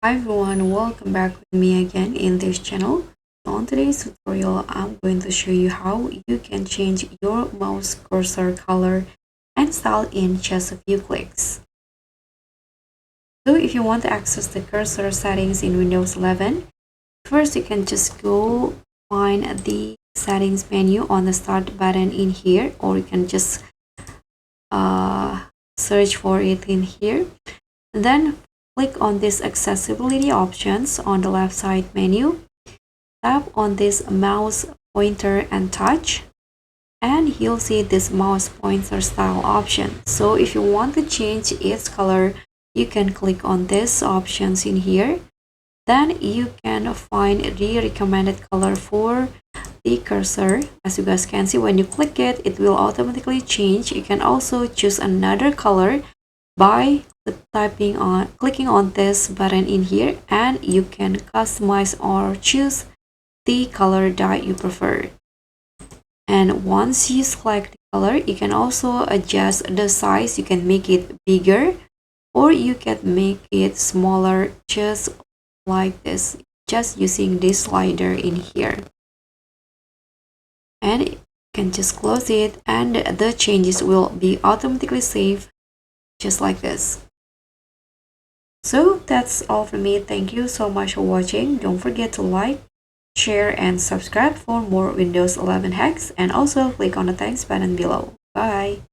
Hi everyone, welcome back with me again in this channel. So on today's tutorial, I'm going to show you how you can change your mouse cursor color and style in just a few clicks. So if you want to access the cursor settings in Windows 11, first you can just go find the settings menu on the start button in here, or you can just search for it in here. Then click on this accessibility options on the left side menu. Tap on this mouse pointer and touch, and you'll see this mouse pointer style option. So if you want to change its color, you can click on these options in here. Then you can find the recommended color for the cursor. As you guys can see, when you click it, it will automatically change. You can also choose another color by clicking on this button in here, and you can customize or choose the color that you prefer. And once you select the color, you can also adjust the size. You can make it bigger or you can make it smaller, just like this, just using this slider in here. And you can just close it, and the changes will be automatically saved just like this. So that's all from me. Thank you so much for watching. Don't forget to like, share, and subscribe for more Windows 11 hacks, and also click on the thanks button below. Bye!